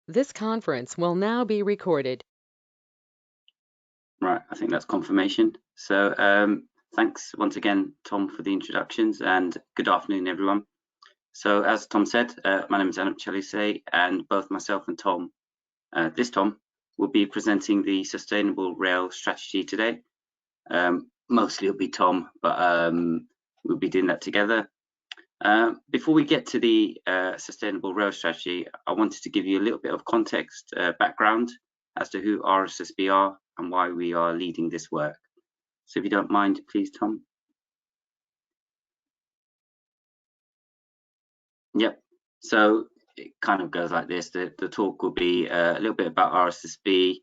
This conference will now be recorded. Right, I think that's confirmation. So thanks once again, Tom, for the introductions, and good afternoon, everyone. So as Tom said, my name is Anup Chalisey, and both myself and Tom, Tom, will be presenting the Sustainable Rail Strategy today. Mostly it'll be Tom, but we'll be doing that together. Before we get to the Sustainable Rail Strategy, I wanted to give you a little bit of context, background as to who RSSB are and why we are leading this work. So if you don't mind, please, Tom. Yep. So it kind of goes like this. The talk will be a little bit about RSSB,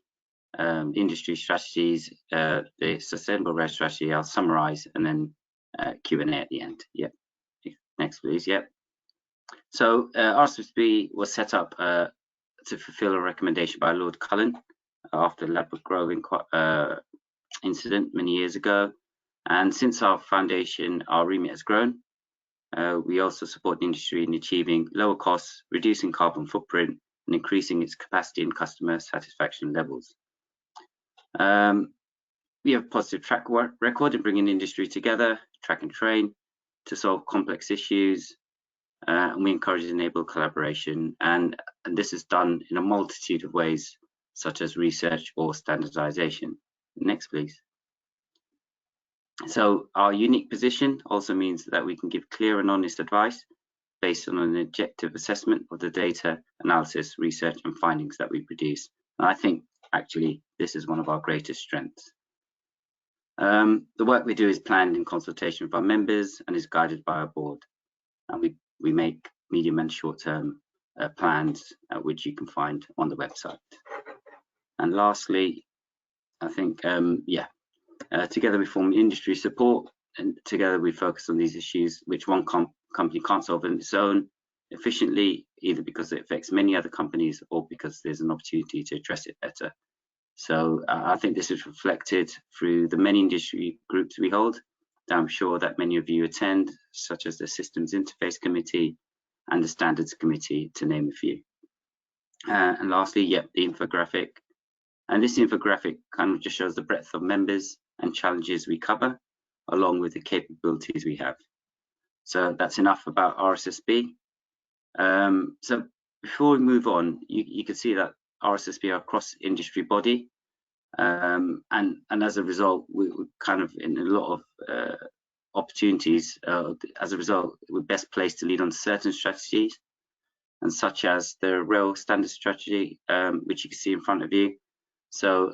industry strategies, the Sustainable Rail Strategy. I'll summarize and then Q&A at the end. Yep. Next, please. Yep. So RSSB was set up to fulfill a recommendation by Lord Cullen after the Ladbroke Grove incident many years ago. And since our foundation, our remit has grown. We also support the industry in achieving lower costs, reducing carbon footprint, and increasing its capacity and customer satisfaction levels. We have a positive track record in bringing industry together, track and train, to solve complex issues, and we encourage and enable collaboration. And this is done in a multitude of ways, such as research or standardization. Next, please. So our unique position also means that we can give clear and honest advice based on an objective assessment of the data, analysis, research, and findings that we produce. And I think actually this is one of our greatest strengths. The work we do is planned in consultation with our members and is guided by our board. And we make medium and short-term plans, which you can find on the website. And lastly, I think, together we form industry support, and together we focus on these issues which one company can't solve on its own efficiently, either because it affects many other companies or because there's an opportunity to address it better. So I think this is reflected through the many industry groups we hold that I'm sure that many of you attend, such as the Systems Interface Committee and the Standards Committee, to name a few. And lastly, the infographic. And this infographic kind of just shows the breadth of members and challenges we cover, along with the capabilities we have. So that's enough about RSSB. So before we move on, you can see that RSSB are a cross-industry body, and as a result, we're kind of in a lot of opportunities. As a result, we're best placed to lead on certain strategies, and such as the rail standard strategy, which you can see in front of you. So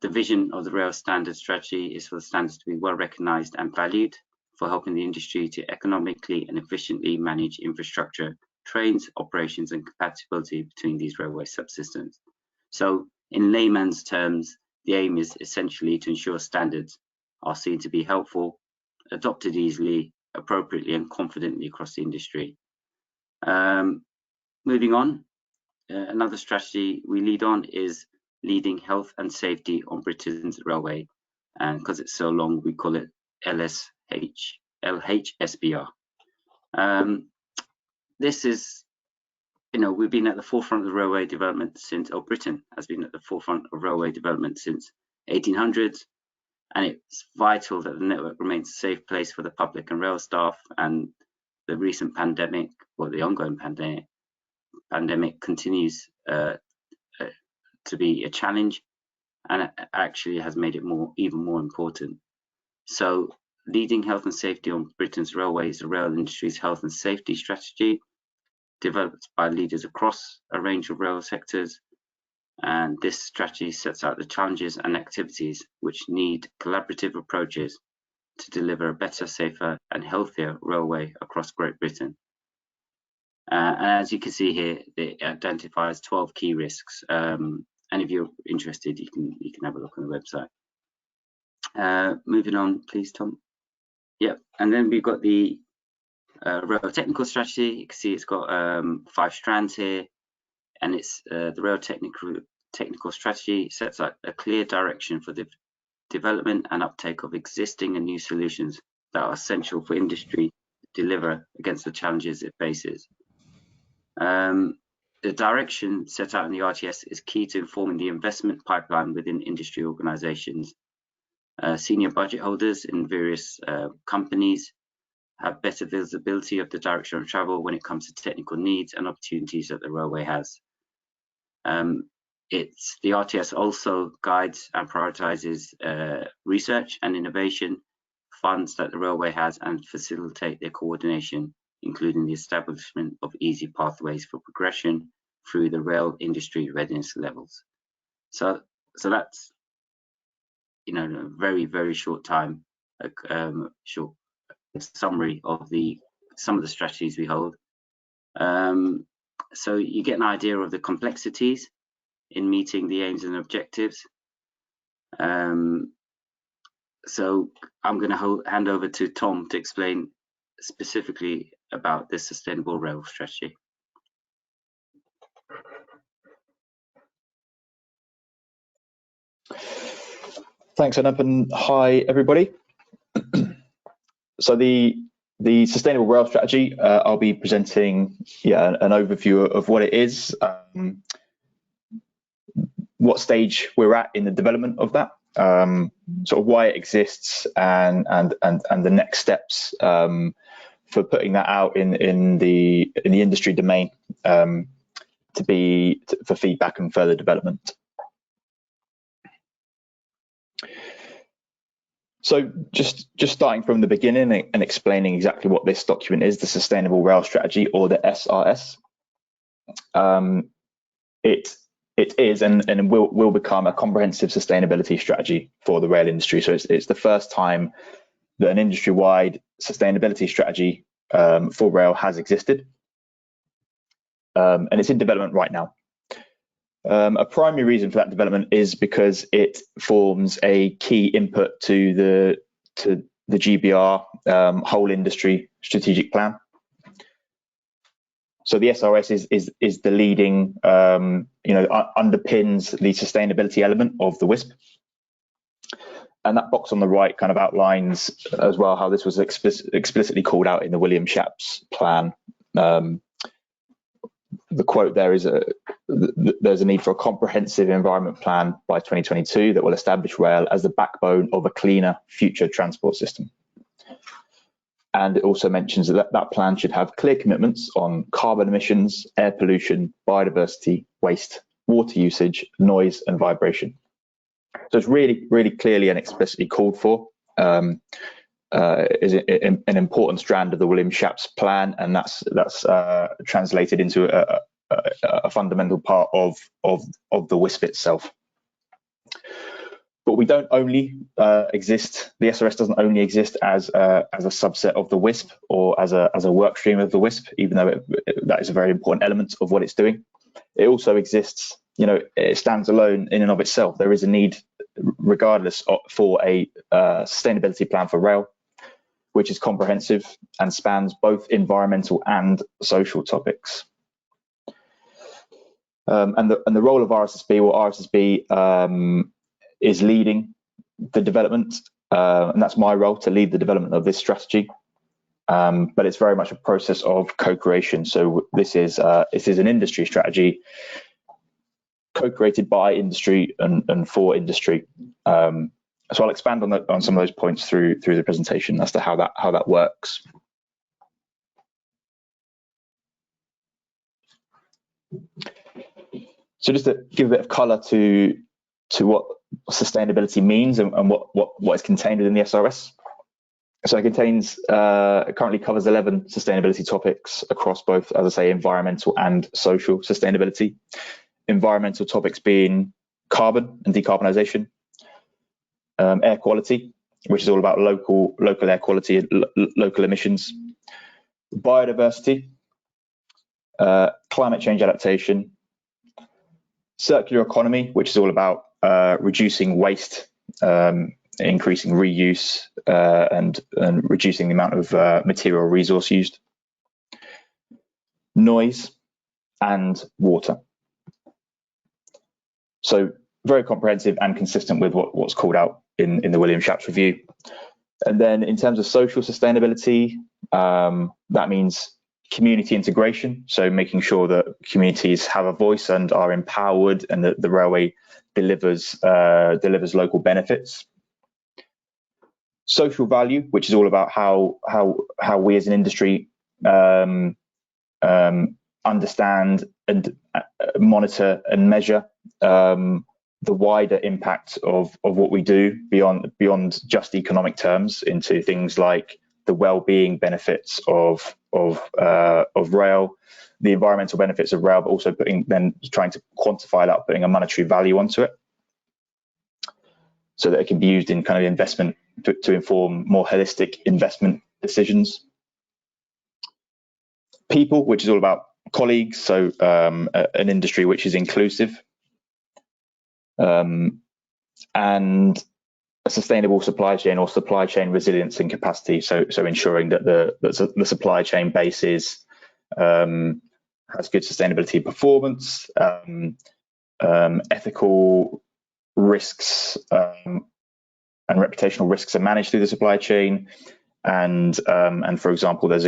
the vision of the rail standard strategy is for the standards to be well recognized and valued for helping the industry to economically and efficiently manage infrastructure, trains, operations, and compatibility between these railway subsystems. So in layman's terms, the aim is essentially to ensure standards are seen to be helpful, adopted easily, appropriately, and confidently across the industry. Moving on, another strategy we lead on is leading health and safety on Britain's railway, and because it's so long, we call it LHSBR. This is, we've been at the forefront of railway development since, or Britain has been at the forefront of railway development since 1800s, and it's vital that the network remains a safe place for the public and rail staff. And the recent pandemic, or the ongoing pandemic continues to be a challenge, and it actually has made it even more important. So leading health and safety on Britain's railways, the rail industry's health and safety strategy, developed by leaders across a range of rail sectors. And this strategy sets out the challenges and activities which need collaborative approaches to deliver a better, safer, and healthier railway across Great Britain. And as you can see here, it identifies 12 key risks. And if you're interested, you can have a look on the website. Moving on, please, Tom. Yep, and then we've got the rail technical strategy. You can see it's got 5 strands here, and it's the rail technical strategy sets out a clear direction for the development and uptake of existing and new solutions that are essential for industry to deliver against the challenges it faces. The direction set out in the RTS is key to informing the investment pipeline within industry organisations. Senior budget holders in various companies have better visibility of the direction of travel when it comes to technical needs and opportunities that the railway has. The RTS also guides and prioritises research and innovation funds that the railway has and facilitate their coordination, including the establishment of easy pathways for progression through the rail industry readiness levels. So that's, you know, a very, very short time, short summary of some of the strategies we hold. So you get an idea of the complexities in meeting the aims and objectives. So I'm going to hand over to Tom to explain specifically about the sustainable rail strategy. Thanks, Anup, and hi everybody. So the sustainable rail strategy, I'll be presenting an overview of what it is, what stage we're at in the development of that, sort of why it exists, and the next steps for putting that out in the industry domain for feedback and further development. So just starting from the beginning and explaining exactly what this document is, the Sustainable Rail Strategy, or the SRS. It is and will become a comprehensive sustainability strategy for the rail industry. So it's the first time that an industry-wide sustainability strategy for rail has existed, and it's in development right now. A primary reason for that development is because it forms a key input to the GBR whole industry strategic plan. So the SRS is the leading, underpins the sustainability element of the WISP, and that box on the right kind of outlines as well how this was explicitly called out in the William Shapps plan. The quote there is there's a need for a comprehensive environment plan by 2022 that will establish rail as the backbone of a cleaner future transport system. And it also mentions that plan should have clear commitments on carbon emissions, air pollution, biodiversity, waste, water usage, noise and vibration. So it's really, really clearly and explicitly called for. Is an important strand of the William Shapps plan, and that's translated into a fundamental part of the WISP itself. But we don't only exist. The SRS doesn't only exist as a subset of the WISP or as a work stream of the WISP, even though that is a very important element of what it's doing. It also exists. It stands alone in and of itself. There is a need, regardless, for a sustainability plan for rail, which is comprehensive and spans both environmental and social topics. And the role of RSSB, RSSB is leading the development, and that's my role, to lead the development of this strategy. But it's very much a process of co-creation. So this is an industry strategy co-created by industry and for industry. So I'll expand on some of those points through the presentation as to how that works. So just to give a bit of colour to what sustainability means and what is contained within the SRS. So it currently covers 11 sustainability topics across both, as I say, environmental and social sustainability. Environmental topics being carbon and decarbonisation, air quality, which is all about local air quality and local emissions, biodiversity, climate change adaptation, circular economy, which is all about reducing waste, increasing reuse, and reducing the amount of material resource used, noise, and water. So very comprehensive and consistent with what's called out in the William Shapps review. And then in terms of social sustainability, that means community integration, so making sure that communities have a voice and are empowered, and that the railway delivers local benefits. Social value, which is all about how we as an industry understand and monitor and measure the wider impact of what we do beyond just economic terms, into things like the well-being benefits of rail, the environmental benefits of rail, but also trying to quantify that, putting a monetary value onto it, so that it can be used in kind of investment to inform more holistic investment decisions. People, which is all about colleagues, so an industry which is inclusive, and a sustainable supply chain, or supply chain resilience and capacity, so ensuring that the supply chain base has good sustainability performance, ethical risks and reputational risks are managed through the supply chain, and for example, there's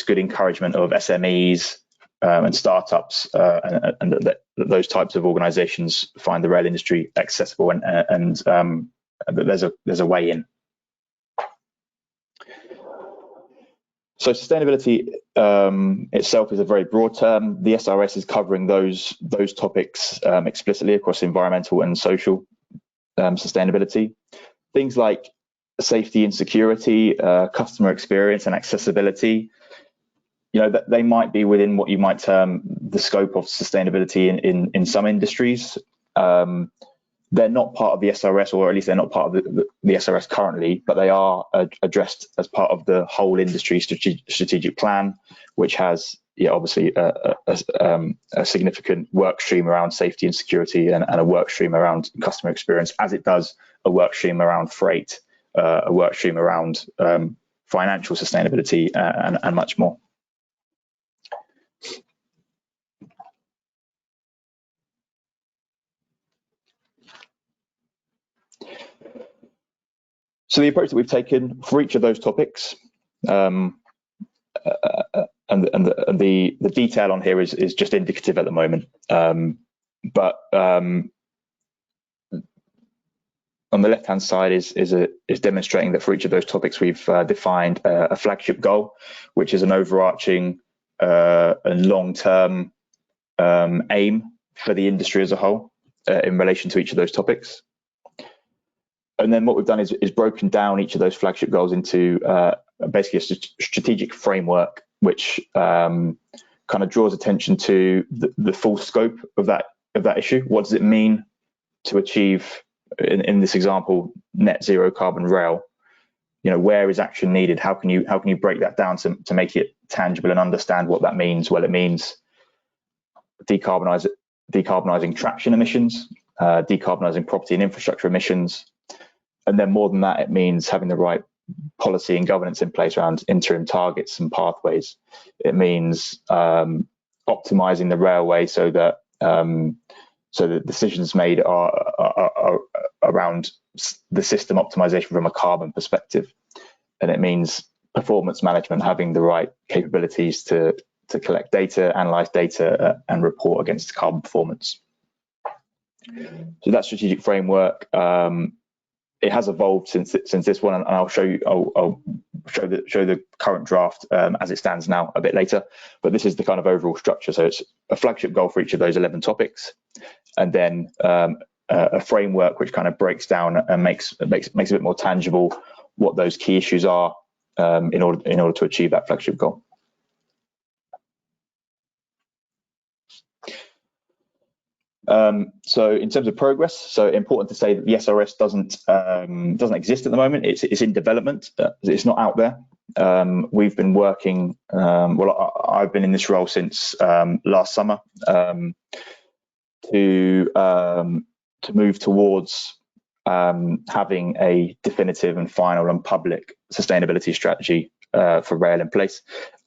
good encouragement of SMEs and startups, and that those types of organisations find the rail industry accessible, and that there's a way in. So sustainability itself is a very broad term. The SRS is covering those topics explicitly across environmental and social sustainability. Things like safety and security, customer experience and accessibility, that they might be within what you might term the scope of sustainability in some industries. They're not part of the SRS, or at least they're not part of the SRS currently, but they are addressed as part of the whole industry strategic plan, which has obviously a significant work stream around safety and security, and a work stream around customer experience, as it does a work stream around freight, a work stream around financial sustainability, and much more. So the approach that we've taken for each of those topics, and the detail on here is just indicative at the moment, but on the left-hand side is demonstrating that for each of those topics we've defined a flagship goal, which is an overarching and long-term aim for the industry as a whole in relation to each of those topics. And then what we've done is broken down each of those flagship goals into basically a strategic framework, which kind of draws attention to the full scope of that issue. What does it mean to achieve, in this example, net zero carbon rail? Where is action needed? How can you break that down to make it tangible and understand what that means? Well, it means decarbonising traction emissions, decarbonising property and infrastructure emissions. And then more than that, it means having the right policy and governance in place around interim targets and pathways. It means optimizing the railway so that the decisions made are around the system optimization from a carbon perspective. And it means performance management, having the right capabilities to collect data, analyze data, and report against carbon performance. So that strategic framework, it has evolved since this one, and I'll show the current draft as it stands now a bit later. But this is the kind of overall structure. So it's a flagship goal for each of those 11 topics, and then a framework which kind of breaks down and makes a bit more tangible what those key issues are in order to achieve that flagship goal. So in terms of progress, so important to say that the SRS doesn't exist at the moment. It's in development. It's not out there. We've been working. I've been in this role since last summer to move towards having a definitive and final and public sustainability strategy for rail in place.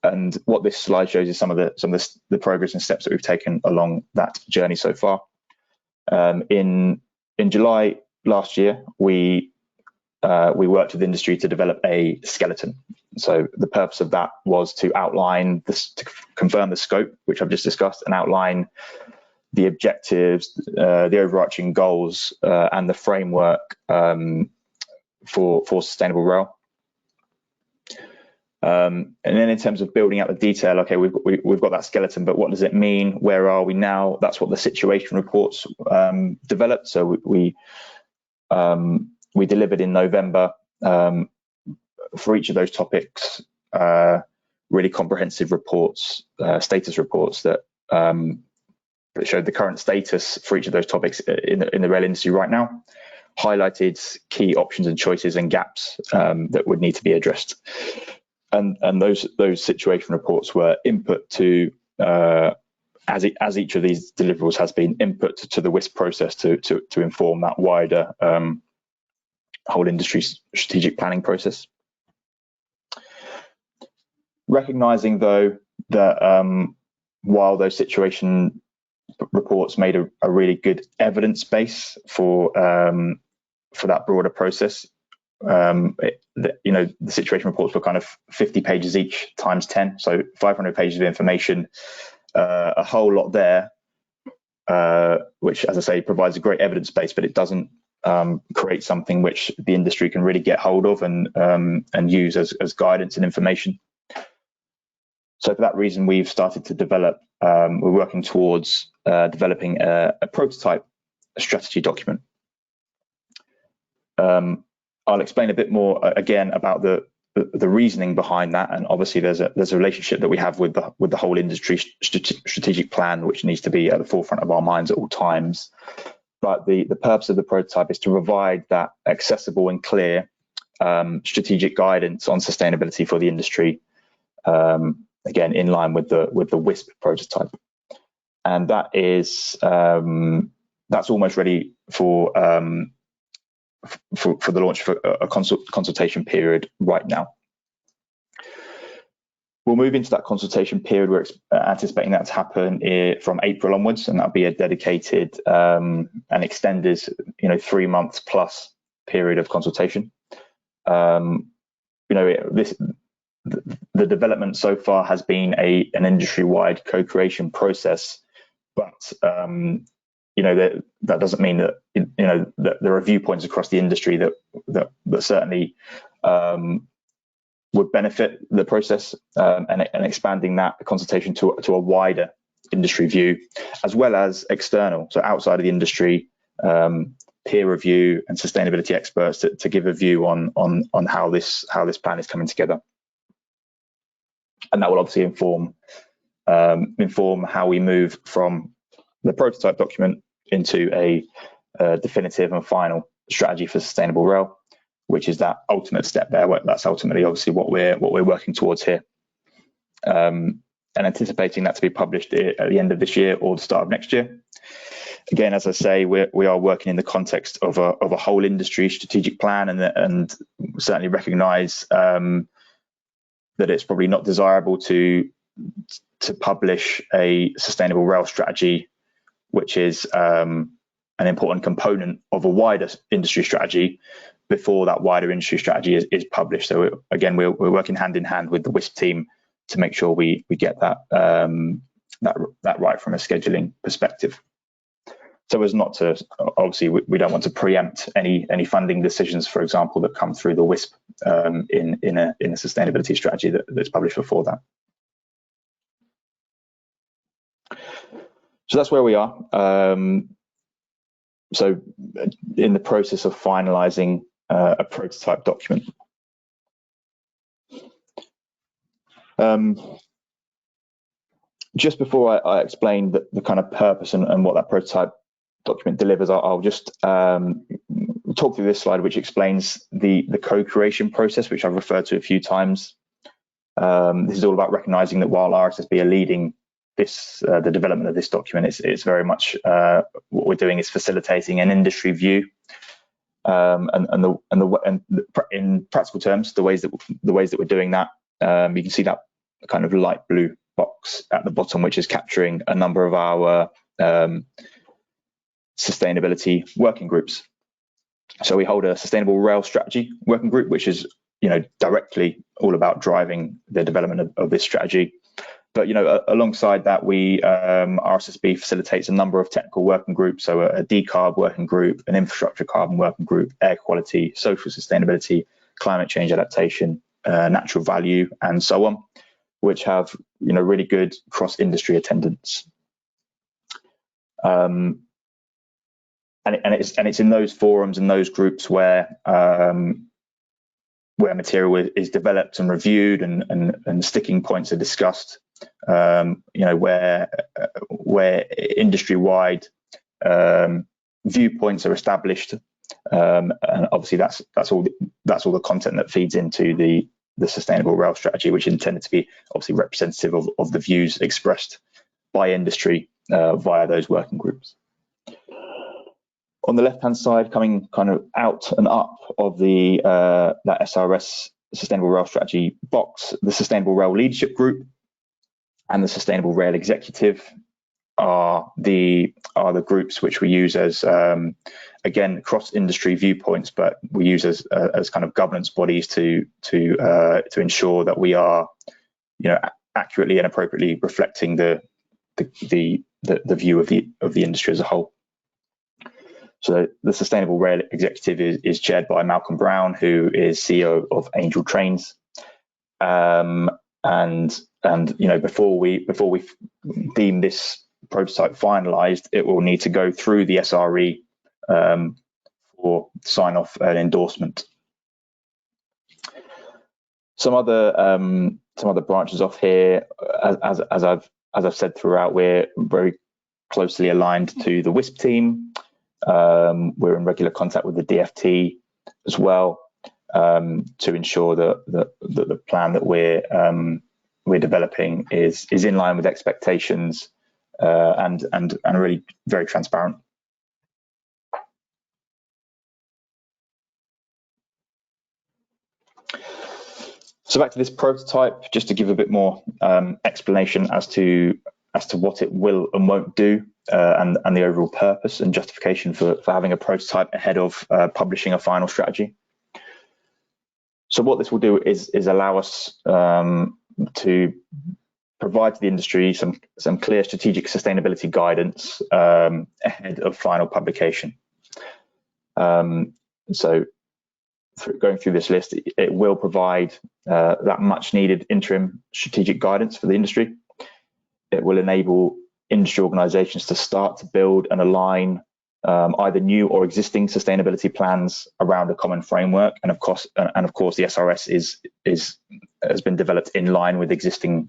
And what this slide shows is some of the progress and steps that we've taken along that journey so far. In July last year, we we worked with industry to develop a skeleton. So the purpose of that was to outline this, to confirm the scope, which I've just discussed, and outline the objectives, the overarching goals, and the framework for sustainable rail. And then in terms of building out the detail, okay, we've got that skeleton, but what does it mean? Where are we now? That's what the situation reports developed. So we delivered in November for each of those topics, really comprehensive reports, status reports that showed the current status for each of those topics in the rail industry right now, highlighted key options and choices and gaps that would need to be addressed. And those situation reports were input to, as each of these deliverables has been input to the WISP process to inform that wider whole industry strategic planning process. Recognizing though that while those situation reports made a really good evidence base for that broader process, the situation reports were kind of 50 pages each times 10, so 500 pages of information, a whole lot there, which, as I say, provides a great evidence base, but it doesn't create something which the industry can really get hold of and use as guidance and information. So for that reason, we've started to develop, we're working towards developing a prototype strategy document. I'll explain a bit more again about the reasoning behind that, and obviously there's a relationship that we have with the whole industry strategic plan, which needs to be at the forefront of our minds at all times. But the purpose of the prototype is to provide that accessible and clear strategic guidance on sustainability for the industry, again in line with the WISP prototype, and that is that's almost ready for the launch for a consultation period right now. We'll move into that consultation period. We're anticipating that to happen from April onwards, and that'll be a dedicated and extended, 3 months plus period of consultation. The development so far has been an industry-wide co-creation process, but that doesn't mean that that there are viewpoints across the industry that certainly would benefit the process, and expanding that consultation to a wider industry view, as well as external, so outside of the industry, peer review and sustainability experts to give a view on how this plan is coming together, and that will obviously inform how we move from the prototype document into a definitive and final strategy for sustainable rail, which is that ultimate step there. That's ultimately obviously what we're working towards here, and anticipating that to be published at the end of this year or the start of next year. Again, as I say, we are working in the context of a whole industry strategic plan, and certainly recognise that it's probably not desirable to publish a sustainable rail strategy, which is an important component of a wider industry strategy, before that wider industry strategy is published. So again, we're working hand in hand with the WISP team to make sure we get that right from a scheduling perspective. So as not to, obviously, we don't want to preempt any funding decisions, for example, that come through the WISP in a sustainability strategy that's published before that. So that's where we are. So in the process of finalising a prototype document. Just before I explain the kind of purpose and what that prototype document delivers, I'll just talk through this slide, which explains the co-creation process, which I've referred to a few times. This is all about recognising that while RSSB are leading the development of this document, it's very much what we're doing is facilitating an industry view, and in practical terms, the ways that we're doing that, you can see that kind of light blue box at the bottom, which is capturing a number of our sustainability working groups. So we hold a sustainable rail strategy working group, which is directly all about driving the development of this strategy. But alongside that, RSSB facilitates a number of technical working groups, so a decarb working group, an infrastructure carbon working group, air quality, social sustainability, climate change adaptation, natural value, and so on, which have really good cross-industry attendance. And it's in those forums and those groups where material is developed and reviewed and sticking points are discussed. Where industry-wide viewpoints are established, and obviously that's all the content that feeds into the sustainable rail strategy, which is intended to be obviously representative of the views expressed by industry via those working groups. On the left-hand side, coming kind of out and up of the that SRS Sustainable Rail Strategy box, the Sustainable Rail Leadership Group and the Sustainable Rail Executive are the groups which we use as again cross-industry viewpoints, but we use as kind of governance bodies to ensure that we are accurately and appropriately reflecting the view of the industry as a whole. So the Sustainable Rail Executive is chaired by Malcolm Brown, who is CEO of Angel Trains. And before we deem this prototype finalised, it will need to go through the SRE for sign off and endorsement. Some other branches off here, as I've said throughout, we're very closely aligned to the WISP team. We're in regular contact with the DFT as well to ensure that the plan that we're developing is in line with expectations and really very transparent. So back to this prototype, just to give a bit more explanation as to what it will and won't do, and the overall purpose and justification for having a prototype ahead of publishing a final strategy. So what this will do is allow us to provide to the industry some clear strategic sustainability guidance ahead of final publication. So going through this list, it will provide that much needed interim strategic guidance for the industry. It will enable industry organisations to start to build and align either new or existing sustainability plans around a common framework, and of course the SRS has been developed in line with existing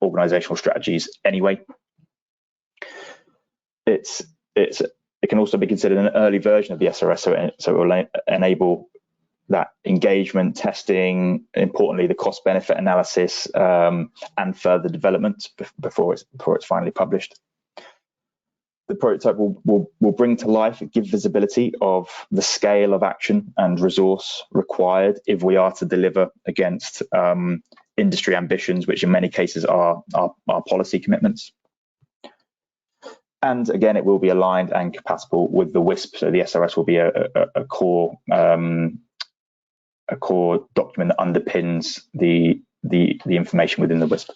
organisational strategies anyway. It can also be considered an early version of the SRS, so it will enable that engagement, testing, importantly the cost benefit analysis, and further development before it's finally published. The prototype will bring to life, give visibility of the scale of action and resource required if we are to deliver against industry ambitions, which in many cases are policy commitments. And again, it will be aligned and compatible with the WISP, so the SRS will be a core document that underpins the information within the WISP.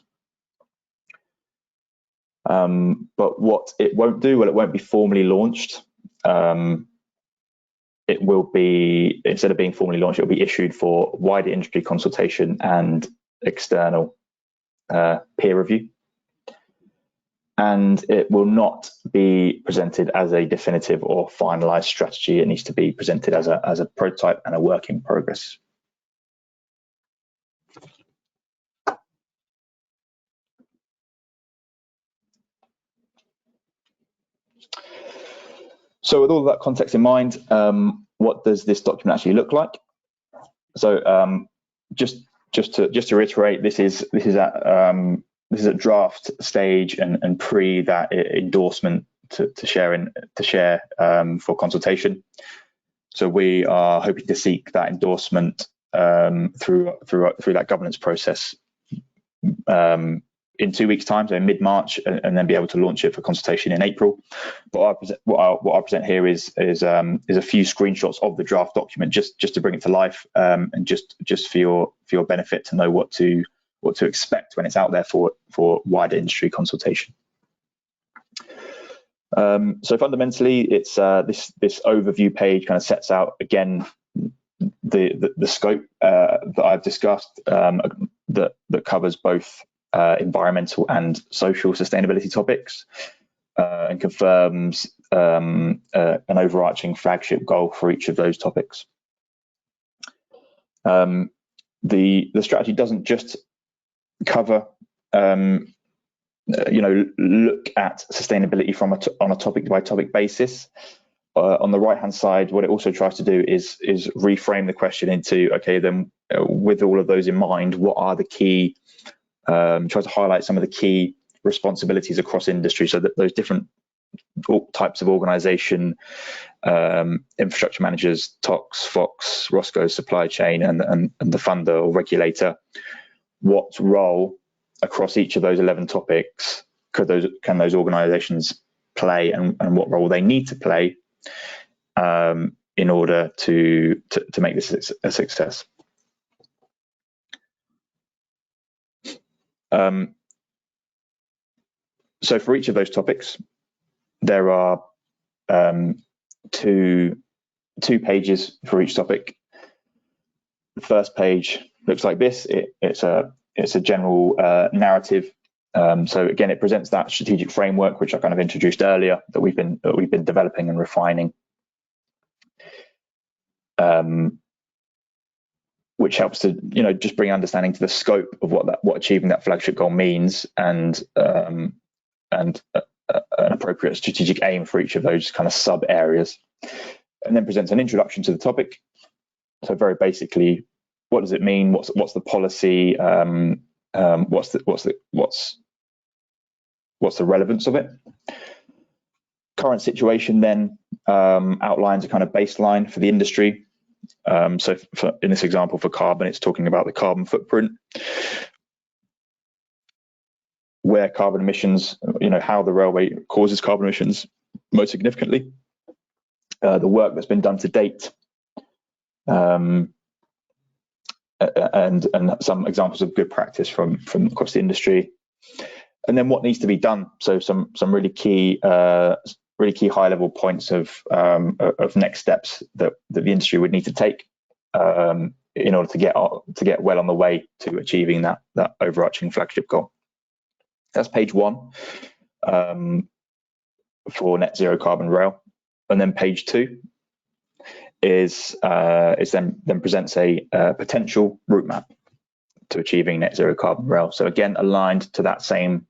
But what it won't do, well, it won't be formally launched. It will be, instead of being formally launched, it will be issued for wider industry consultation and external peer review. And it will not be presented as a definitive or finalised strategy. It needs to be presented as a prototype and a work in progress. So with all of that context in mind, what does this document actually look like? So just to reiterate, this is at draft stage and pre that endorsement to share for consultation. So we are hoping to seek that endorsement through that governance process in 2 weeks' time, so mid-March, and then be able to launch it for consultation in April. But what I present here is a few screenshots of the draft document, just to bring it to life, and just for your benefit to know what to expect when it's out there for wider industry consultation. So fundamentally, it's this overview page kind of sets out again the scope that I've discussed, that covers both environmental and social sustainability topics, and confirms an overarching flagship goal for each of those topics. The strategy doesn't just cover look at sustainability on a topic by topic basis. On the right hand side, what it also tries to do is reframe the question into, okay, then with all of those in mind, what are the key, tries to highlight some of the key responsibilities across industry, so that those different types of organization, infrastructure managers, TOCs, FOCs, ROSCOs, supply chain, and the funder or regulator, what role across each of those 11 topics can those organizations play, and what role they need to play in order to make this a success. So for each of those topics, there are two pages for each topic. The first page looks like this. It's a general narrative. So again, it presents that strategic framework, which I kind of introduced earlier, that we've been developing and refining, which helps to just bring understanding to the scope of what achieving that flagship goal means, and an appropriate strategic aim for each of those kind of sub areas, and then presents an introduction to the topic. So very basically, what does it mean? What's the policy? What's the relevance of it? Current situation then outlines a kind of baseline for the industry. So in this example for carbon, it's talking about the carbon footprint, where carbon emissions, how the railway causes carbon emissions most significantly, the work that's been done to date, and some examples of good practice from across the industry, and then what needs to be done. So some really key high level points of next steps that the industry would need to take in order to get well on the way to achieving that overarching flagship goal. That's page 1 for net zero carbon rail, and then page 2 is then presents a potential route map to achieving net zero carbon rail. So again, aligned to that same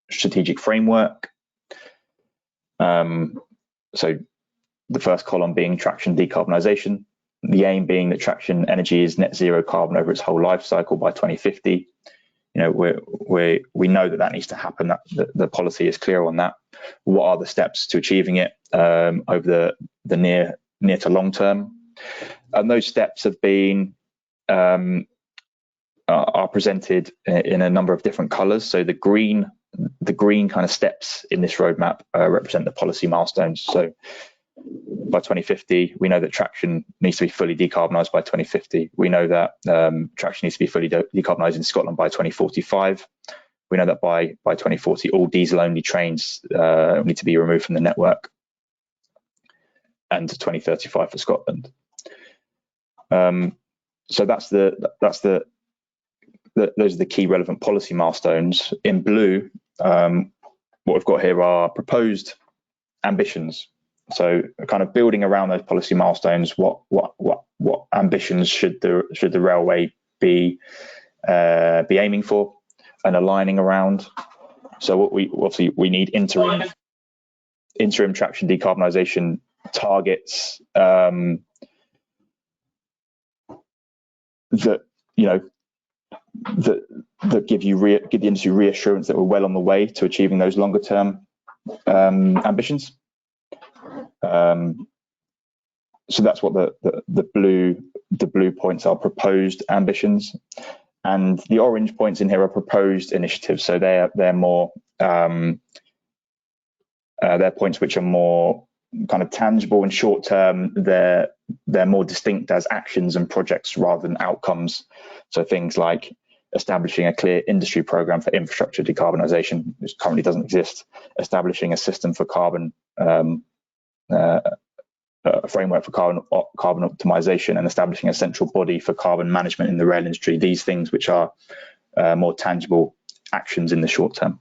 strategic framework. So the first column being traction decarbonisation, the aim being that traction energy is net zero carbon over its whole life cycle by 2050. We know that needs to happen. That the policy is clear on that. What are the steps to achieving it over the near to long term? And those steps have been are presented in a number of different colours. So the green kind of steps in this roadmap represent the policy milestones. So by 2050, we know that traction needs to be fully decarbonised by 2050. We know that traction needs to be fully decarbonised in Scotland by 2045. We know that by 2040, all diesel-only trains need to be removed from the network, and 2035 for Scotland. So those are the key relevant policy milestones. In blue, what we've got here are proposed ambitions. So kind of building around those policy milestones, what ambitions should the railway be aiming for and aligning around? So what we need interim traction decarbonisation targets that give the industry reassurance that we're well on the way to achieving those longer term ambitions. So that's what the blue points are, proposed ambitions. And the orange points in here are proposed initiatives, so they're more they're points which are more kind of tangible and short term. They're more distinct as actions and projects rather than outcomes. So things like establishing a clear industry program for infrastructure decarbonisation, which currently doesn't exist, establishing a system for carbon a framework for carbon optimization, and establishing a central body for carbon management in the rail industry. These things which are more tangible actions in the short term.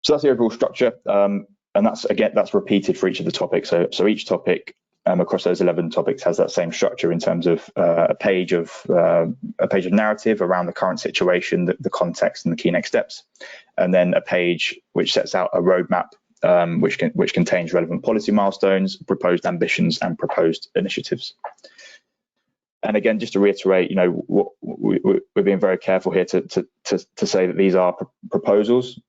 So that's the overall structure, and that's repeated for each of the topics. So each topic across those 11 topics has that same structure in terms of a page of narrative around the current situation, the context, and the key next steps, and then a page which sets out a roadmap which contains relevant policy milestones, proposed ambitions, and proposed initiatives. And again, just to reiterate, we're being very careful here to say that these are proposals.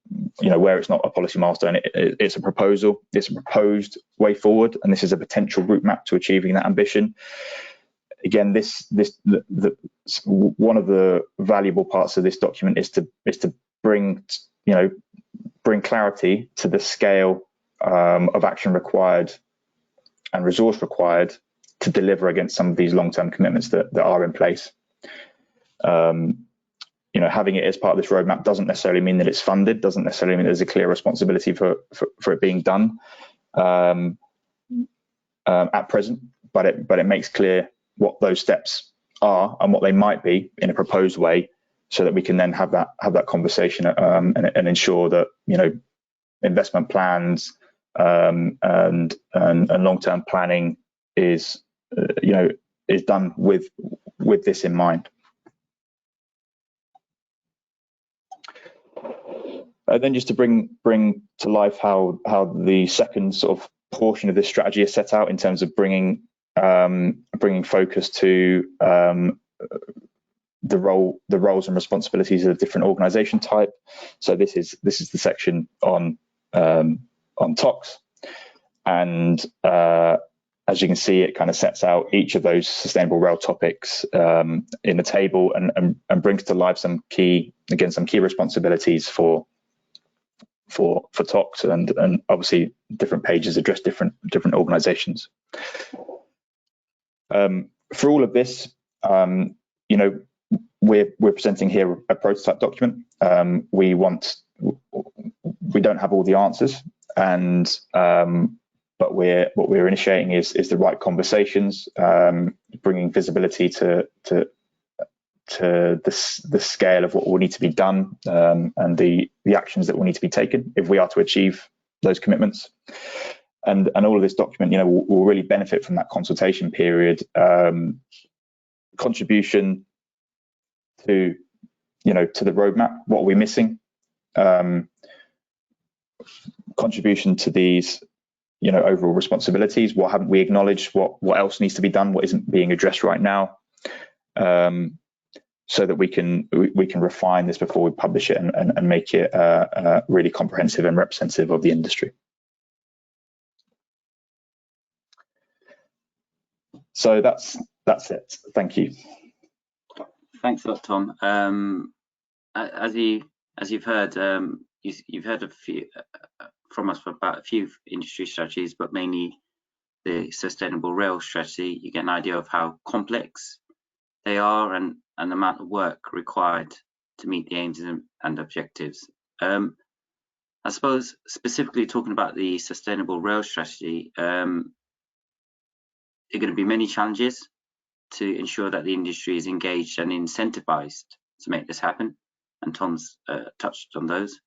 Where it's not a policy milestone, it's a proposal. It's a proposed way forward, and this is a potential route map to achieving that ambition. Again, one of the valuable parts of this document is to bring clarity to the scale of action required and resource required to deliver against some of these long-term commitments that are in place. Having it as part of this roadmap doesn't necessarily mean that it's funded, doesn't necessarily mean there's a clear responsibility for it being done at present, but it makes clear what those steps are and what they might be in a proposed way, so that we can then have that conversation and ensure that investment plans and long-term planning is done with this in mind. Then just to bring to life how the second sort of portion of this strategy is set out in terms of bringing focus to the roles and responsibilities of different organisation type. So this is the section on TOCs, and as you can see, it kind of sets out each of those sustainable rail topics in the table and brings to life some key responsibilities for TOCs, and obviously different pages address different organisations. For all of this, we're presenting here a prototype document. We don't have all the answers, and but what we're initiating is the right conversations, bringing visibility to the scale of what will need to be done, and the actions that will need to be taken if we are to achieve those commitments. And all of this document, will really benefit from that consultation period, contribution to the roadmap. What are we missing? Contribution to these overall responsibilities. What haven't we acknowledged? What else needs to be done? What isn't being addressed right now? So that we can refine this before we publish it and make it really comprehensive and representative of the industry. So that's it. Thank you. Thanks a lot, Tom. As you've heard, you've heard a few from us about a few industry strategies, but mainly the sustainable rail strategy. You get an idea of how complex they are and the amount of work required to meet the aims and objectives. I suppose specifically talking about the sustainable rail strategy, there are going to be many challenges to ensure that the industry is engaged and incentivized to make this happen, and Tom's touched on those.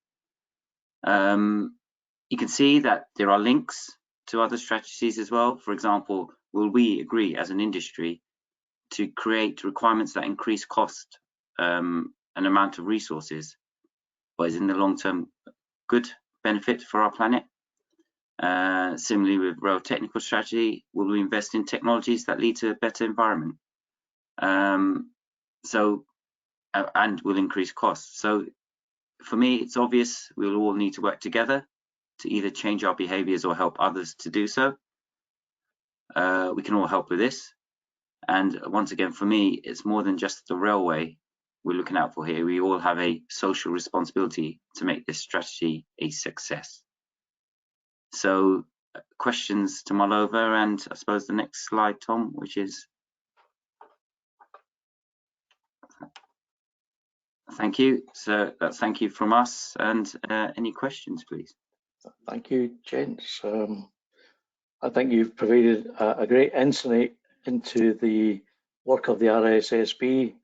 You can see that there are links to other strategies as well. For example, will we agree as an industry to create requirements that increase cost and amount of resources, but is in the long term good benefit for our planet? Similarly with rail technical strategy, will we invest in technologies that lead to a better environment? And will increase costs. So for me, it's obvious we'll all need to work together to either change our behaviors or help others to do so. We can all help with this. And once again, for me, it's more than just the railway we're looking out for here. We all have a social responsibility to make this strategy a success. So questions to mull over, and I suppose the next slide, Tom, which is thank you. So that's thank you from us, and any questions, please. Thank you, gents. I think you've provided a great insight into the work of the RSSB.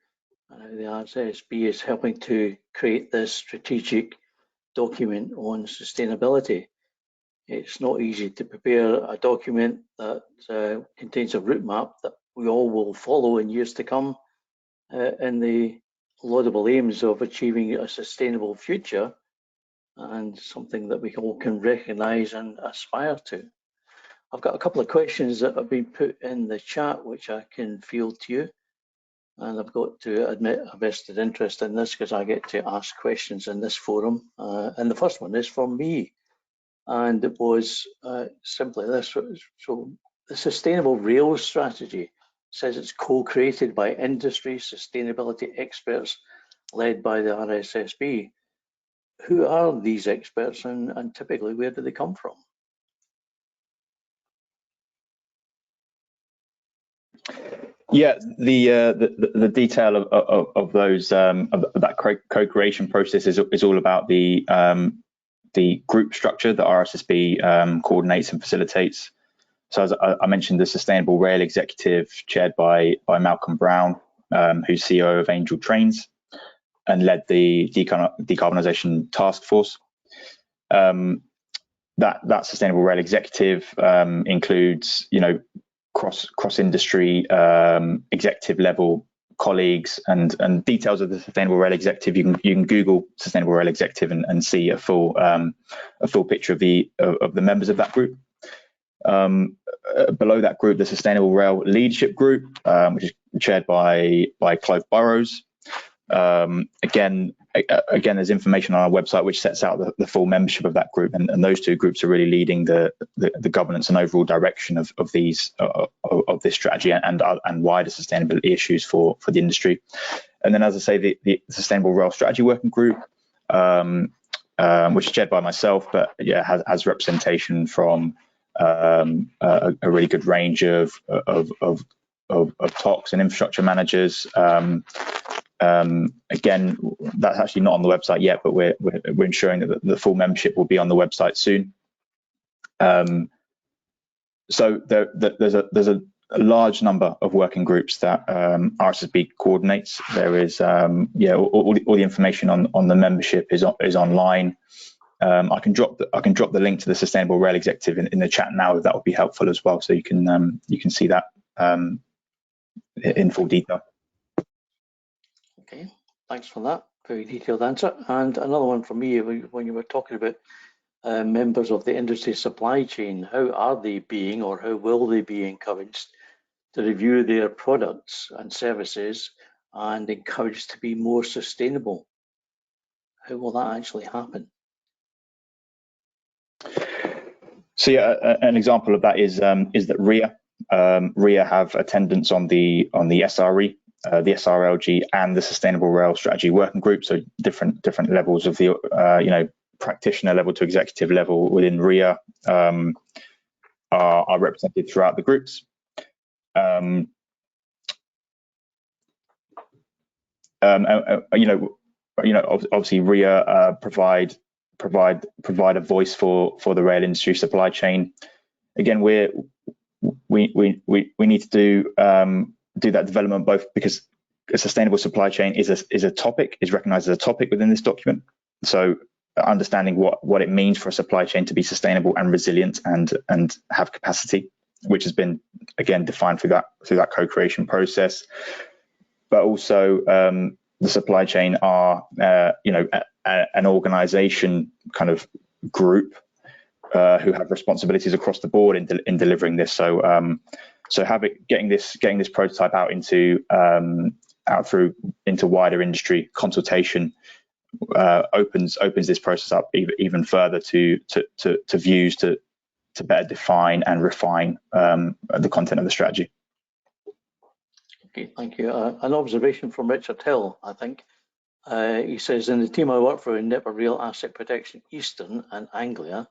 The RSSB is helping to create this strategic document on sustainability. It's not easy to prepare a document that contains a route map that we all will follow in years to come in the laudable aims of achieving a sustainable future, and something that we all can recognise and aspire to. I've got a couple of questions that have been put in the chat which I can field to you, and I've got to admit a vested interest in this because I get to ask questions in this forum, and the first one is from me, and it was simply this. So the Sustainable Rail Strategy says it's co-created by industry sustainability experts led by the RSSB. Who are these experts, and typically where do they come from? Yeah, the detail of those of that co-creation process is all about the group structure that RSSB coordinates and facilitates. So as I mentioned, the Sustainable Rail Executive, chaired by Malcolm Brown, who's CEO of Angel Trains, and led the decarbonisation task force. That Sustainable Rail Executive includes, cross industry executive level colleagues, and details of the Sustainable Rail Executive. You can Google Sustainable Rail Executive and see a full picture of the members of that group. Below that group, the Sustainable Rail Leadership Group, which is chaired by Clive Burrows. Again, there's information on our website which sets out the full membership of that group, and those two groups are really leading the governance and overall direction of this strategy and wider sustainability issues for the industry. And then, as I say, the Sustainable Rail Strategy Working Group, which is chaired by myself, but has representation from a really good range of TOCs and infrastructure managers. Again, that's actually not on the website yet, but we're ensuring that the full membership will be on the website soon. So there's a large number of working groups that RSSB coordinates. There is all the information on the membership is online. I can drop the link to the Sustainable Rail Executive in the chat now, if that would be helpful as well, so you can see that in full detail. Okay, thanks for that very detailed answer. And another one from me, when you were talking about members of the industry supply chain, how are they being, or how will they be encouraged to review their products and services and encouraged to be more sustainable? How will that actually happen? So an example of that is that RIA have attendance on the SRE, the SRLG, and the Sustainable Rail Strategy Working Group. So different levels of the practitioner level to executive level within RIA are represented throughout the groups. Obviously RIA provide a voice for the rail industry supply chain. Again, we need to do that development, both because a sustainable supply chain is recognized as a topic within this document. So understanding what it means for a supply chain to be sustainable and resilient and have capacity, which has been again defined through that co-creation process. But also the supply chain are an organization kind of group who have responsibilities across the board in delivering this. So getting this prototype out into wider industry consultation opens this process up even further to views to better define and refine the content of the strategy. Okay, thank you. An observation from Richard Hill, I think. He says, in the team I work for in Nipper Real Asset Protection Eastern and Anglia,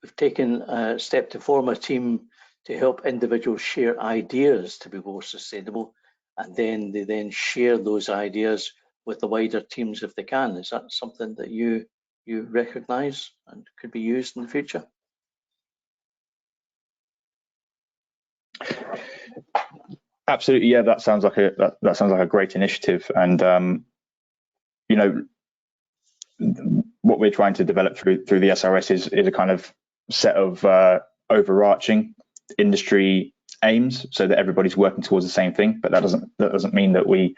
we've taken a step to form a team to help individuals share ideas to be more sustainable, and then they share those ideas with the wider teams if they can. Is that something that you recognise and could be used in the future? Absolutely, yeah. That sounds like a great initiative, and you know, what we're trying to develop through the SRS is a kind of set of overarching industry aims, so that everybody's working towards the same thing. But that doesn't mean that we,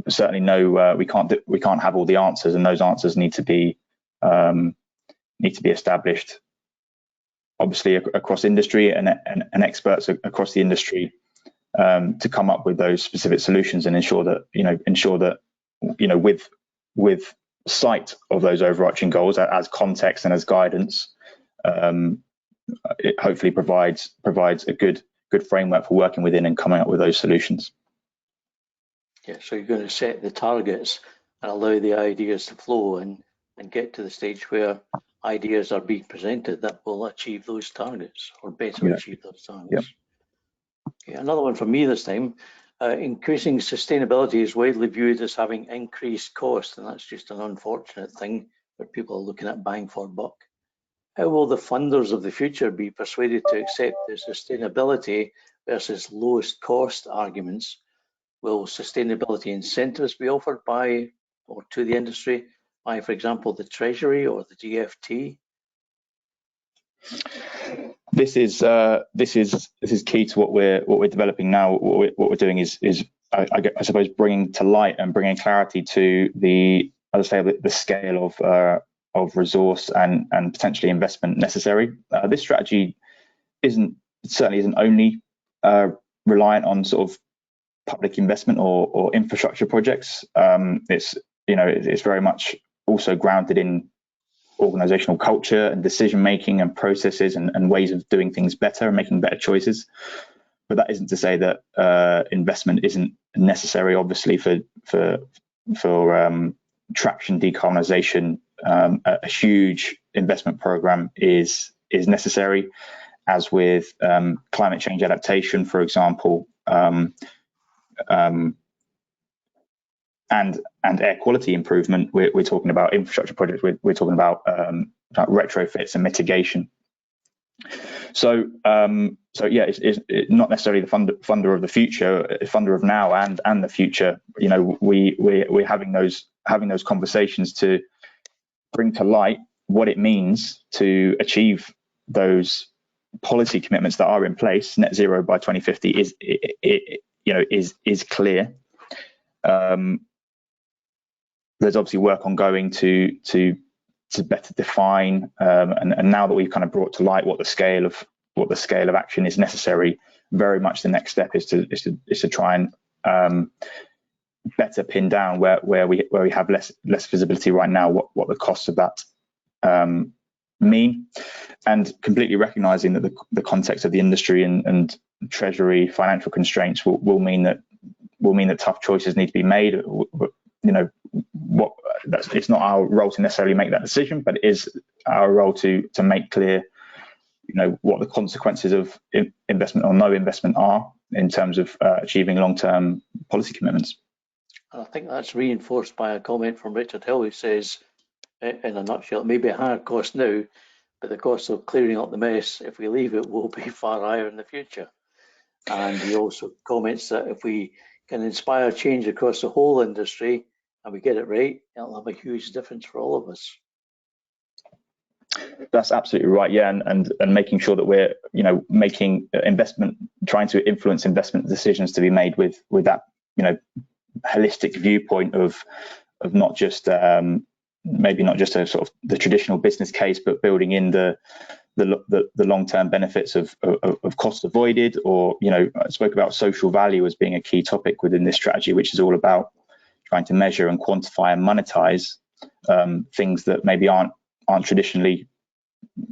certainly know we can't have all the answers, and those answers need to be established, obviously across industry and experts across the industry, to come up with those specific solutions and ensure that with sight of those overarching goals as context and as guidance, it hopefully provides a good framework for working within and coming up with those solutions. Yeah, so you're going to set the targets and allow the ideas to flow and get to the stage where ideas are being presented that will achieve those targets or better achieve those targets. Yeah. Okay, another one from me this time. Increasing sustainability is widely viewed as having increased cost, and that's just an unfortunate thing where people are looking at bang for buck. How will the funders of the future be persuaded to accept the sustainability versus lowest cost arguments? Will sustainability incentives be offered by or to the industry by, for example, the Treasury or the DFT? This is key to what we're developing now. What we're doing is I suppose bringing to light and bringing clarity to the scale of resource and potentially investment necessary. This strategy certainly isn't only reliant on sort of public investment or infrastructure projects. It's very much also grounded in organizational culture and decision making and processes and ways of doing things better and making better choices. But that isn't to say that investment isn't necessary. Obviously, for traction decarbonisation, a huge investment program is necessary. As with climate change adaptation, for example, and air quality improvement, we're talking about infrastructure projects. We're talking about retrofits and mitigation. So yeah, it's not necessarily the funder of the future, funder of now and the future. We're having those conversations to bring to light what it means to achieve those policy commitments that are in place. Net zero by 2050 is clear. There's obviously work ongoing to better define, and now that we've kind of brought to light what the scale of action is necessary, very much the next step is to try and better pin down where we have less visibility right now, what the costs of that mean, and completely recognizing that the context of the industry and Treasury financial constraints will mean that tough choices need to be made. It's not our role to necessarily make that decision, but it is our role to make clear, what the consequences of investment or no investment are in terms of achieving long-term policy commitments. I think that's reinforced by a comment from Richard Hill, who says, in a nutshell, it may be a higher cost now, but the cost of clearing up the mess, if we leave it, will be far higher in the future. And he also comments that if we can inspire change across the whole industry and we get it right, it'll have a huge difference for all of us. That's absolutely right, yeah, and making sure that we're making investment, trying to influence investment decisions to be made with that holistic viewpoint of not just maybe not just a sort of the traditional business case, but building in the long-term benefits of cost avoided, or I spoke about social value as being a key topic within this strategy, which is all about trying to measure and quantify and monetize things that maybe aren't traditionally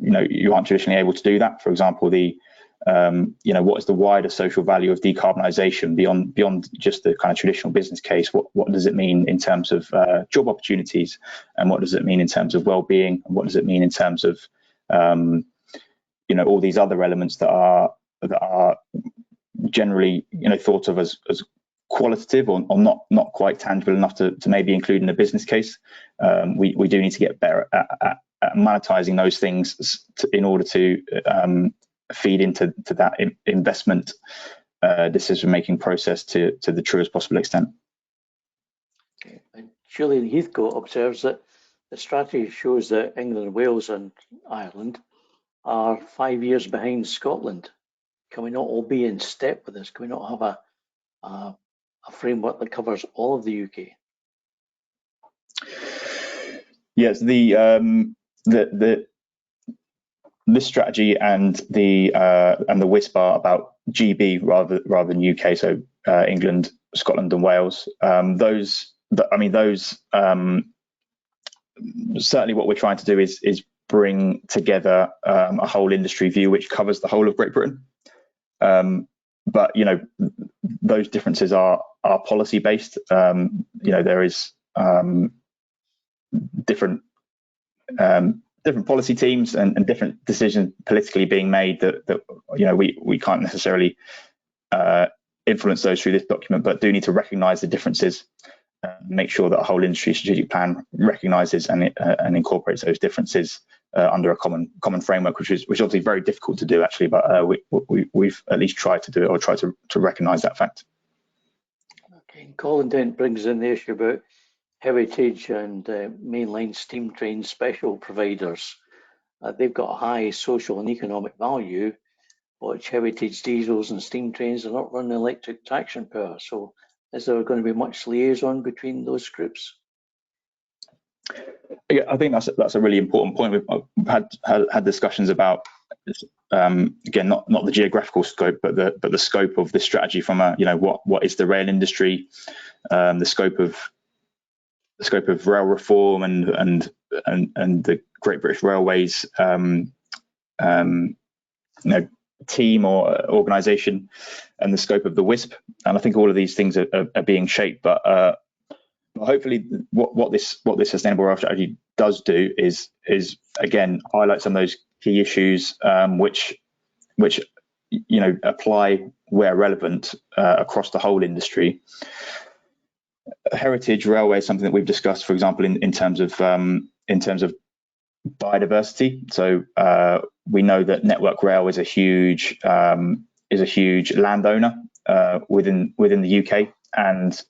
you aren't traditionally able to do that. For example, the What is the wider social value of decarbonisation beyond just the kind of traditional business case? What does it mean in terms of job opportunities, and what does it mean in terms of well-being, and what does it mean in terms of all these other elements that are generally thought of as qualitative or not quite tangible enough to maybe include in a business case. We do need to get better at monetizing those things in order to feed into that investment decision-making process to the truest possible extent. Okay. And Julian Heathcote observes that the strategy shows that England, Wales and Ireland are 5 years behind Scotland. Can we not all be in step with this? Can we not have a framework that covers all of the UK? Yes, this strategy and the WISP are about GB rather than UK, so England, Scotland, and Wales. Those certainly what we're trying to do is bring together a whole industry view which covers the whole of Great Britain. But those differences are policy based. There is different policy teams and different decisions politically being made that we can't necessarily influence those through this document, but do need to recognise the differences, make sure that a whole industry strategic plan recognises and incorporates those differences under a common framework, which is obviously very difficult to do actually, but we've at least tried to do it, or tried to recognise that fact. Okay, Colin Dent brings in the issue about heritage and mainline steam train special providers. They've got a high social and economic value, but heritage diesels and steam trains are not running electric traction power. So is there going to be much liaison between those groups? Yeah, I think that's a really important point. We've had discussions about again, not the geographical scope, but the scope of this strategy from what is the rail industry, the scope of rail reform and the Great British Railways team or organisation, and the scope of the WISP. And I think all of these things are being shaped, but hopefully what this sustainable rail strategy does do is again highlight some of those key issues which apply where relevant across the whole industry. Heritage railway is something that we've discussed, for example, in terms of biodiversity. So we know that Network Rail is a huge landowner within the UK, and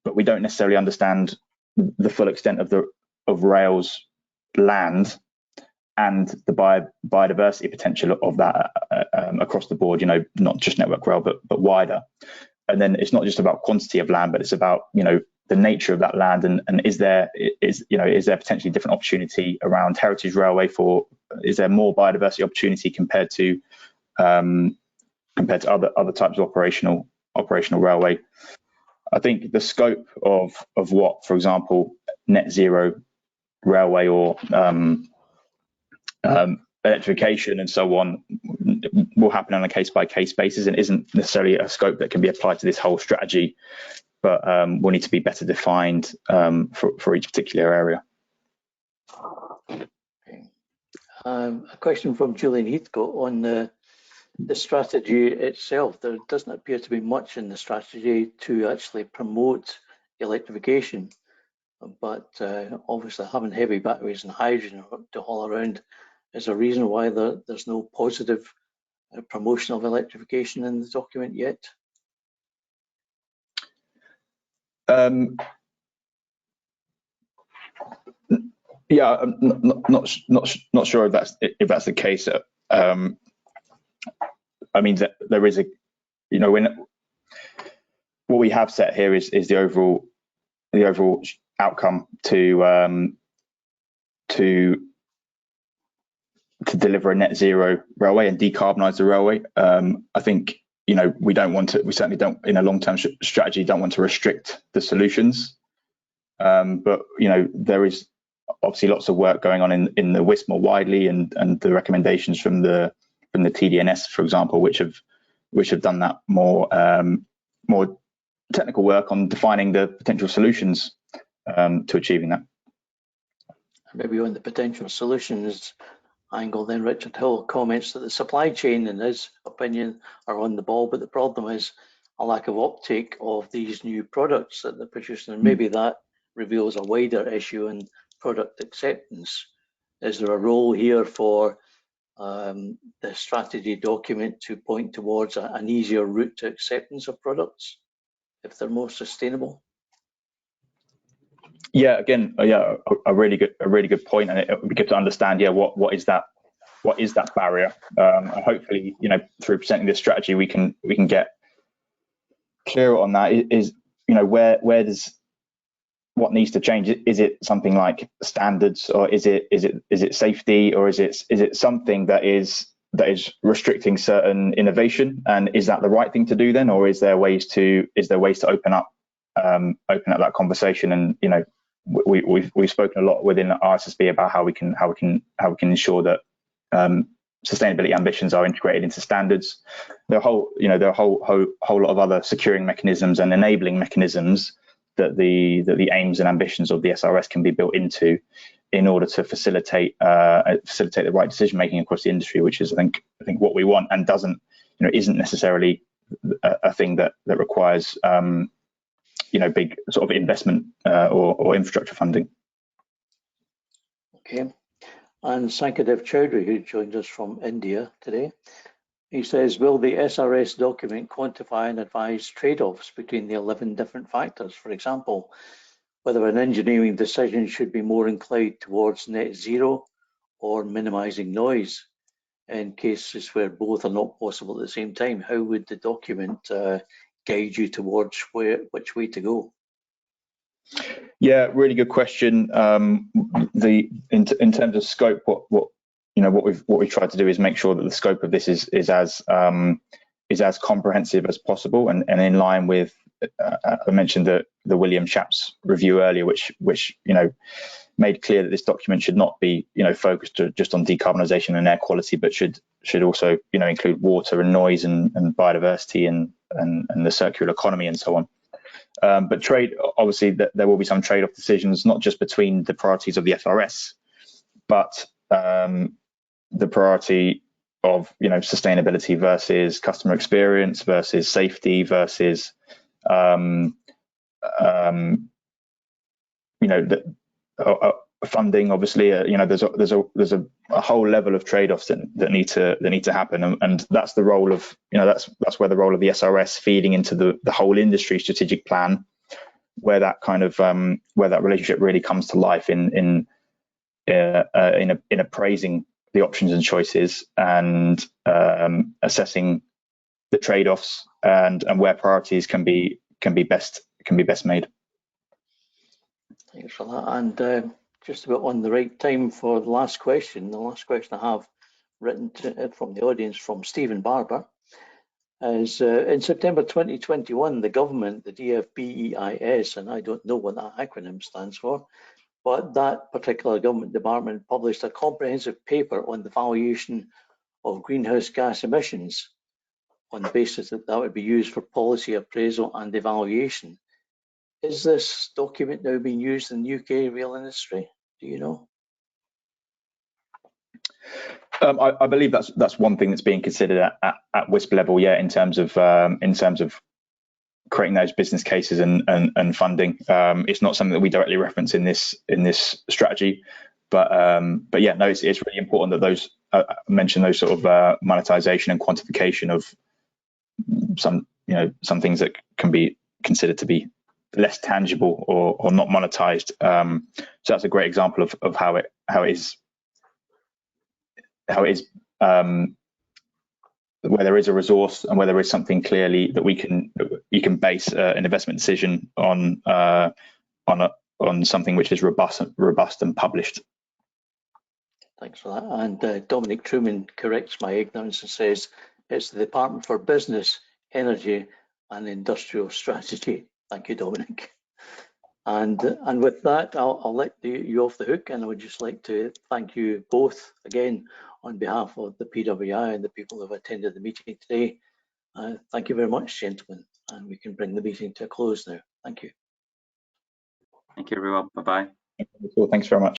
but we don't necessarily understand the full extent of rail's land and the biodiversity potential of that across the board. Not just Network Rail, but wider. And then it's not just about quantity of land, but it's about the nature of that land, and is there potentially different opportunity around heritage railway is there more biodiversity opportunity compared to other types of operational railway. I think the scope of what, for example, net zero railway or electrification and so on will happen on a case-by-case basis, and isn't necessarily a scope that can be applied to this whole strategy, but will need to be better defined for each particular area. Okay. A question from Julian Heathcote on the strategy itself. There doesn't appear to be much in the strategy to actually promote electrification, but obviously having heavy batteries and hydrogen to haul around is a reason why there's no positive promotion of electrification in the document yet. Yeah, I'm not sure if that's the case. I mean, there is what we have set here is the overall outcome to deliver a net zero railway and decarbonise the railway. I think we certainly don't, in a long-term strategy, don't want to restrict the solutions. But there is obviously lots of work going on in the WISP more widely, and the recommendations from the from the TDNS, for example, which have done that more technical work on defining the potential solutions to achieving that. Maybe on the potential solutions angle, then Richard Hill comments that the supply chain, in his opinion, are on the ball, but the problem is a lack of uptake of these new products that they're producing, and maybe that reveals a wider issue in product acceptance. Is there a role here for the strategy document to point towards an easier route to acceptance of products if they're more sustainable? Yeah, again, a really good point, and it would be good to understand, what is that barrier? Hopefully, through presenting this strategy, we can get clearer on that. Is where does what needs to change? Is it something like standards, or is it safety, or is it something that is restricting certain innovation? And is that the right thing to do then, or is there ways to open up that conversation? And we've spoken a lot within RSSB about how we can ensure that sustainability ambitions are integrated into standards. There are a whole lot of other securing mechanisms and enabling mechanisms that the aims and ambitions of the SRS can be built into, in order to facilitate the right decision making across the industry, which is I think what we want, and isn't necessarily a thing that requires big sort of investment or infrastructure funding. Okay, and Sankadev Chowdhury, who joined us from India today, he says, will the SRS document quantify and advise trade-offs between the 11 different factors? For example, whether an engineering decision should be more inclined towards net zero or minimizing noise. In cases where both are not possible at the same time, how would the document guide you towards which way to go? Yeah, really good question. In terms of scope, what we've tried to do is make sure that the scope of this is as comprehensive as possible, and in line with I mentioned the William Shapps review earlier, which made clear that this document should not be focused just on decarbonisation and air quality, but should also include water and noise and biodiversity and the circular economy and so on. But trade, obviously, there will be some trade-off decisions, not just between the priorities of the SRS, but the priority of sustainability versus customer experience versus safety versus funding. Obviously, there's a whole level of trade-offs that need to happen, and that's the role of that's where the role of the SRS feeding into the whole industry strategic plan, where that kind of where that relationship really comes to life in appraising the options and choices, and assessing the trade-offs and where priorities can be best made. Thanks for that. And just about on the right time for the last question. The last question I have written from the audience from Stephen Barber is, in September 2021, the government, the DFBEIS, and I don't know what that acronym stands for, but that particular government department published a comprehensive paper on the valuation of greenhouse gas emissions, on the basis that would be used for policy appraisal and evaluation. Is this document now being used in the UK rail industry? Do you know? I believe that's one thing that's being considered at WISP level, in terms of creating those business cases and funding. It's not something that we directly reference in this strategy, but yeah, no, it's really important that those mention those sort of monetization and quantification of some things that can be considered to be less tangible or not monetized. So that's a great example of how it is where there is a resource and where there is something clearly that you can base an investment decision on something which is robust and published. Thanks for that. And Dominic Truman corrects my ignorance and says it's the Department for Business, Energy and Industrial Strategy. Thank you, Dominic. And with that, I'll let you off the hook, and I would just like to thank you both again on behalf of the PWI and the people who have attended the meeting today, thank you very much, gentlemen, and we can bring the meeting to a close now. Thank you. Thank you, everyone. Bye-bye. Thanks very much.